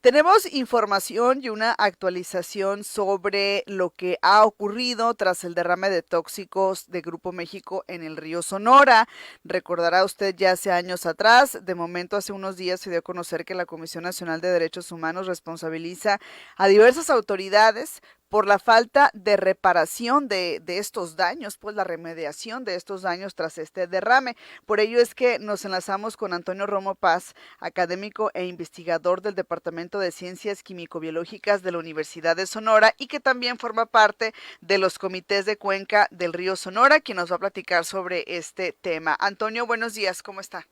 Tenemos información y una actualización sobre lo que ha ocurrido tras el derrame de tóxicos de Grupo México en el río Sonora. Recordará usted ya hace años atrás, de momento hace unos días se dio a conocer que la Comisión Nacional de Derechos Humanos responsabiliza a diversas autoridades por la falta de reparación de estos daños, pues la remediación de estos daños tras este derrame. Por ello es que nos enlazamos con Antonio Romo Paz, académico e investigador del Departamento de Ciencias Químico-Biológicas de la Universidad de Sonora y que también forma parte de los comités de cuenca del río Sonora, quien nos va a platicar sobre este tema. Antonio, buenos días, ¿cómo está?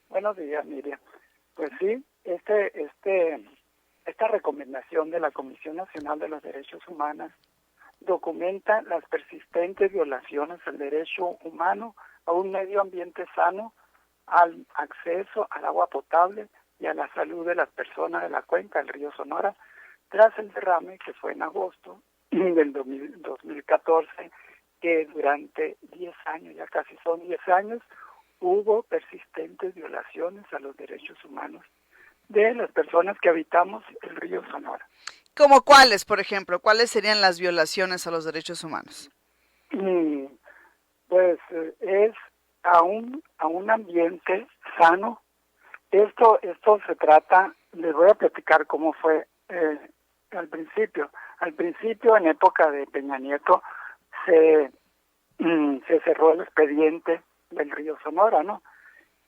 Buenos días, Miriam. Pues sí, esta recomendación de la Comisión Nacional de los Derechos Humanos documenta las persistentes violaciones al derecho humano a un medio ambiente sano, al acceso al agua potable y a la salud de las personas de la cuenca del río Sonora, tras el derrame que fue en agosto del 2014, que durante 10 años, ya casi son 10 años, hubo persistentes violaciones a los derechos humanos de las personas que habitamos el río Sonora. ¿Como cuáles, por ejemplo? ¿Cuáles serían las violaciones a los derechos humanos? Pues es a un ambiente sano. Esto se trata, les voy a platicar cómo fue al principio. Al principio, en época de Peña Nieto, se cerró el expediente del río Sonora, ¿no?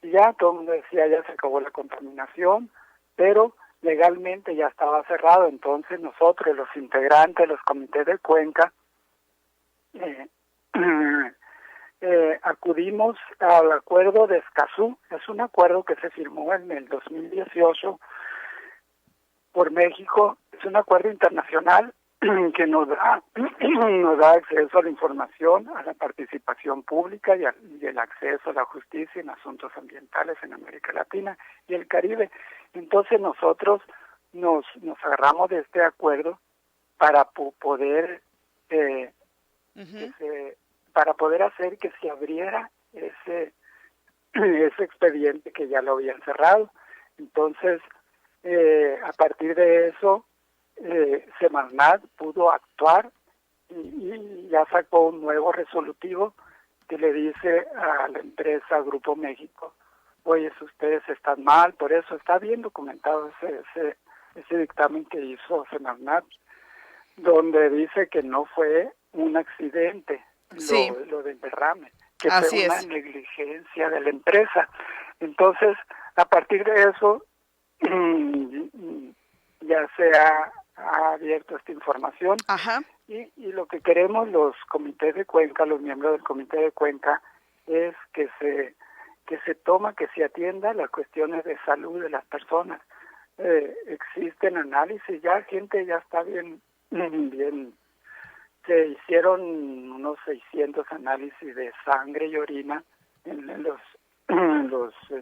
Y ya todo el mundo decía, ya se acabó la contaminación, pero legalmente ya estaba cerrado. Entonces nosotros, los integrantes de los comités de cuenca, acudimos al acuerdo de Escazú. Es un acuerdo que se firmó en el 2018 por México. Es un acuerdo internacional que nos da acceso a la información, a la participación pública y el acceso a la justicia en asuntos ambientales en América Latina y el Caribe. Entonces nosotros nos agarramos de este acuerdo para poder para poder hacer que se abriera ese expediente que ya lo habían cerrado. Entonces, a partir de eso, Semarnat pudo actuar y ya sacó un nuevo resolutivo que le dice a la empresa Grupo México, oye, ustedes están mal, por eso está bien documentado ese dictamen que hizo Semarnat, donde dice que no fue un accidente Sí, lo del derrame, que fue así una es. negligencia de la empresa. Entonces, a partir de eso, ya se ha abierto esta información Ajá. y lo que queremos los comités de cuenca, los miembros del comité de cuenca, es que se atienda las cuestiones de salud de las personas. Existen análisis, ya gente ya está bien, se hicieron unos 600 análisis de sangre y orina en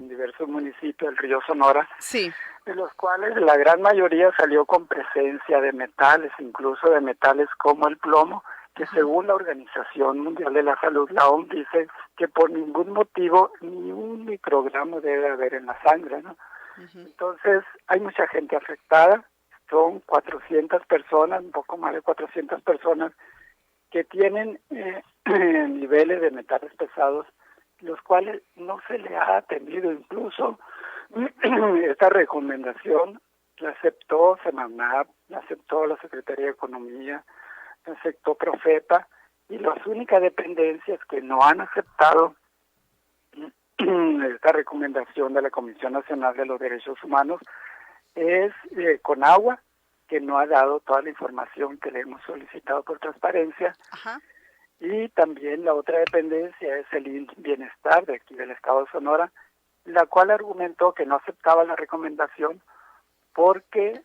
diversos municipios del río Sonora, Sí. de los cuales la gran mayoría salió con presencia de metales, incluso de metales como el plomo, que según la Organización Mundial de la Salud, la OMS, dice que por ningún motivo ni un microgramo debe haber en la sangre, ¿no? Entonces, hay mucha gente afectada, son 400 personas, un poco más de 400 personas, que tienen niveles de metales pesados, los cuales no se le ha atendido. Incluso esta recomendación la aceptó Semarnat, la aceptó la Secretaría de Economía, la aceptó Profepa, y las únicas dependencias que no han aceptado esta recomendación de la Comisión Nacional de los Derechos Humanos es Conagua, que no ha dado toda la información que le hemos solicitado por transparencia. Ajá. Y también la otra dependencia es el Bienestar de aquí del Estado de Sonora, la cual argumentó que no aceptaba la recomendación porque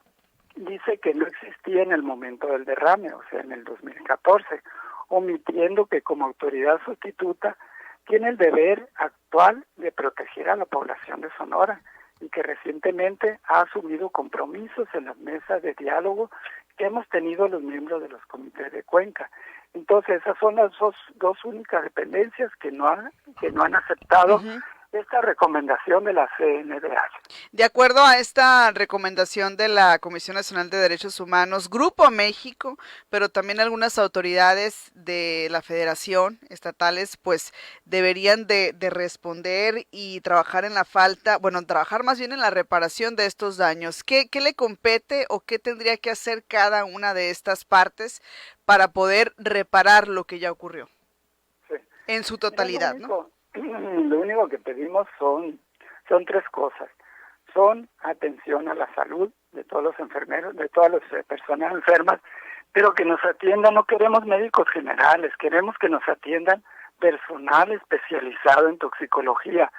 dice que no existía en el momento del derrame, o sea, en el 2014, omitiendo que como autoridad sustituta tiene el deber actual de proteger a la población de Sonora y que recientemente ha asumido compromisos en las mesas de diálogo que hemos tenido los miembros de los comités de cuenca. Entonces, esas son las dos únicas dependencias que no han aceptado esta recomendación de la CNDH. De acuerdo a esta recomendación de la Comisión Nacional de Derechos Humanos, Grupo México, pero también algunas autoridades de la Federación estatales, pues deberían de responder y trabajar en la falta, bueno, trabajar más bien en la reparación de estos daños. ¿Qué le compete o qué tendría que hacer cada una de estas partes para poder reparar lo que ya ocurrió? Sí. En su Mira, totalidad, ¿no? lo único que pedimos son tres cosas. Son atención a la salud de todos los enfermeros, de todas las personas enfermas, pero que nos atiendan, no queremos médicos generales, queremos que nos atiendan personal especializado en toxicología.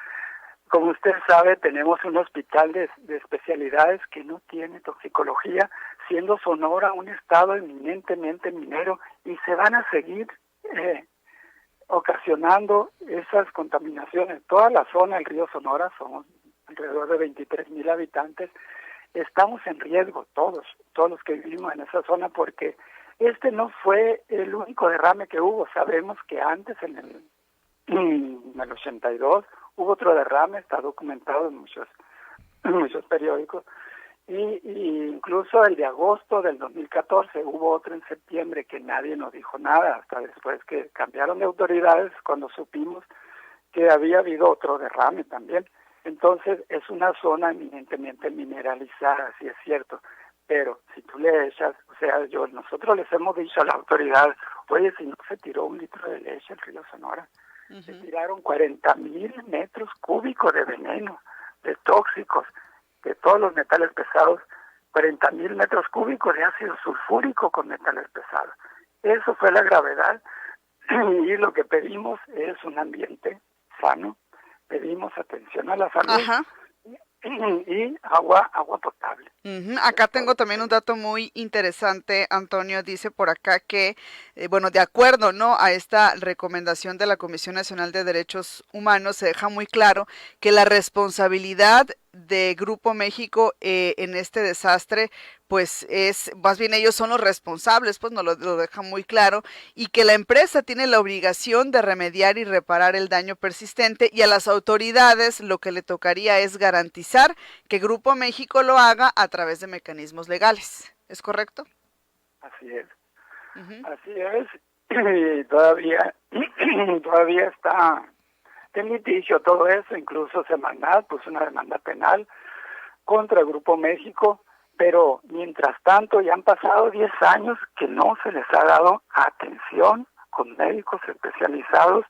Como usted sabe, tenemos un hospital de especialidades que no tiene toxicología, siendo Sonora un estado eminentemente minero, y se van a seguir ocasionando esas contaminaciones. Toda la zona del río Sonora, somos alrededor de 23,000 habitantes, estamos en riesgo todos los que vivimos en esa zona, porque este no fue el único derrame que hubo. Sabemos que antes, en el 82, hubo otro derrame, está documentado en muchos periódicos, y incluso el de agosto del 2014, hubo otro en septiembre que nadie nos dijo nada, hasta después que cambiaron de autoridades, cuando supimos que había habido otro derrame también. Entonces es una zona eminentemente mineralizada, sí es cierto, pero si tú le echas, o sea, nosotros les hemos dicho a la autoridad, oye, si no se tiró 1 litro de leche al río Sonora, se tiraron 40,000 metros cúbicos de veneno, de tóxicos, de todos los metales pesados, 40,000 metros cúbicos de ácido sulfúrico con metales pesados. Eso fue la gravedad, y lo que pedimos es un ambiente sano, pedimos atención a la salud. Ajá. Y agua potable. Acá tengo también un dato muy interesante, Antonio, dice por acá que, bueno, de acuerdo, ¿no?, a esta recomendación de la Comisión Nacional de Derechos Humanos, se deja muy claro que la responsabilidad de Grupo México en este desastre, pues más bien ellos son los responsables, pues nos lo deja muy claro, y que la empresa tiene la obligación de remediar y reparar el daño persistente, y a las autoridades lo que le tocaría es garantizar que Grupo México lo haga a través de mecanismos legales. ¿Es correcto? Así es. Así es. Y todavía está en litigio todo eso, incluso Semanal puso una demanda penal contra Grupo México, pero mientras tanto ya han pasado 10 años que no se les ha dado atención con médicos especializados,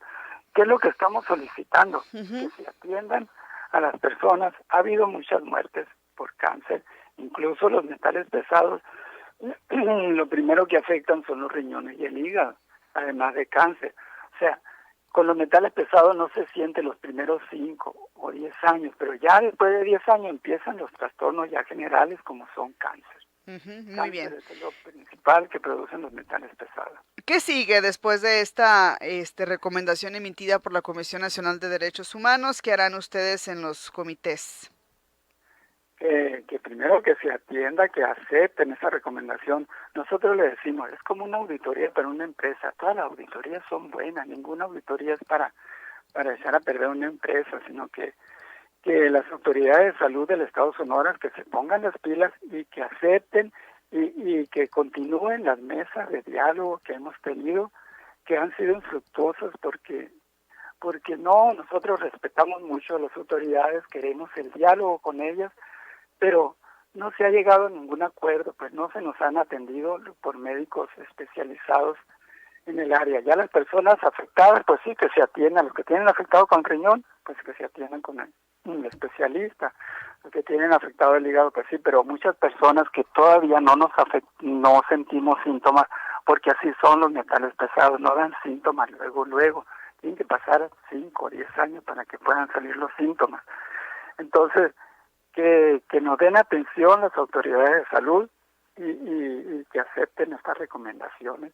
que es lo que estamos solicitando, que se atiendan a las personas. Ha habido muchas muertes por cáncer, incluso los metales pesados, lo primero que afectan son los riñones y el hígado, además de cáncer. O sea, con los metales pesados no se siente los primeros 5 o 10 años, pero ya después de 10 años empiezan los trastornos ya generales, como son cáncer. Muy bien. Es lo principal que producen los metales pesados. ¿Qué sigue después de esta recomendación emitida por la Comisión Nacional de Derechos Humanos? ¿Qué harán ustedes en los comités? Que primero que se atienda, que acepten esa recomendación. Nosotros le decimos, es como una auditoría para una empresa. Todas las auditorías son buenas, ninguna auditoría es para echar a perder una empresa, sino que las autoridades de salud del Estado Sonora que se pongan las pilas y que acepten y que continúen las mesas de diálogo que hemos tenido, que han sido infructuosas, porque no, nosotros respetamos mucho a las autoridades, queremos el diálogo con ellas, pero no se ha llegado a ningún acuerdo, pues no se nos han atendido por médicos especializados en el área. Ya las personas afectadas, pues sí, que se atiendan. Los que tienen afectado con riñón, pues que se atiendan con el especialista. Los que tienen afectado el hígado, pues sí, pero muchas personas que todavía no sentimos síntomas, porque así son los metales pesados, no dan síntomas luego. Tienen que pasar 5 o 10 años para que puedan salir los síntomas. Entonces, que nos den atención las autoridades de salud y que acepten estas recomendaciones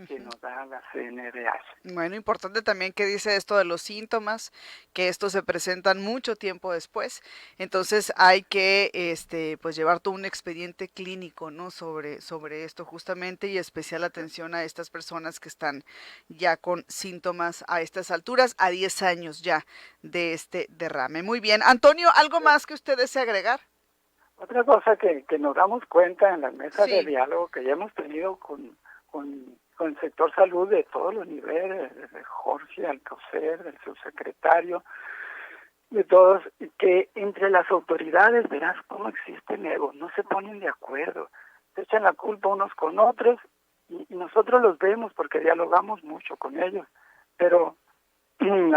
que nos da la CNDH. Bueno, importante también que dice esto de los síntomas, que estos se presentan mucho tiempo después, entonces hay que pues llevar todo un expediente clínico, ¿no? sobre esto justamente, y especial atención a estas personas que están ya con síntomas a estas alturas, a 10 años ya de este derrame. Muy bien. Antonio, ¿algo más que usted desee agregar? Otra cosa que nos damos cuenta en las mesas de Sí. diálogo que ya hemos tenido con el sector salud de todos los niveles, desde Jorge Alcocer, del subsecretario, de todos, que entre las autoridades verás cómo existen egos, no se ponen de acuerdo, se echan la culpa unos con otros y nosotros los vemos porque dialogamos mucho con ellos, pero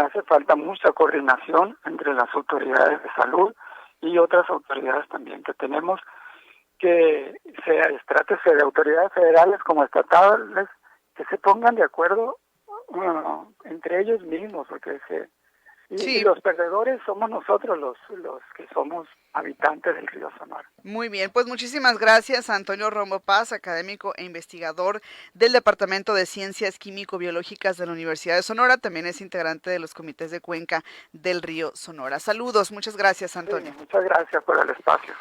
hace falta mucha coordinación entre las autoridades de salud y otras autoridades también que tenemos, que trátese de autoridades federales como estatales, que se pongan de acuerdo entre ellos mismos, porque y Sí. los perdedores somos nosotros los que somos habitantes del río Sonora. Muy bien, pues muchísimas gracias a Antonio Romo Paz, académico e investigador del Departamento de Ciencias Químico-Biológicas de la Universidad de Sonora. También es integrante de los comités de cuenca del río Sonora. Saludos, muchas gracias, Sí, Antonio. muchas gracias por el espacio.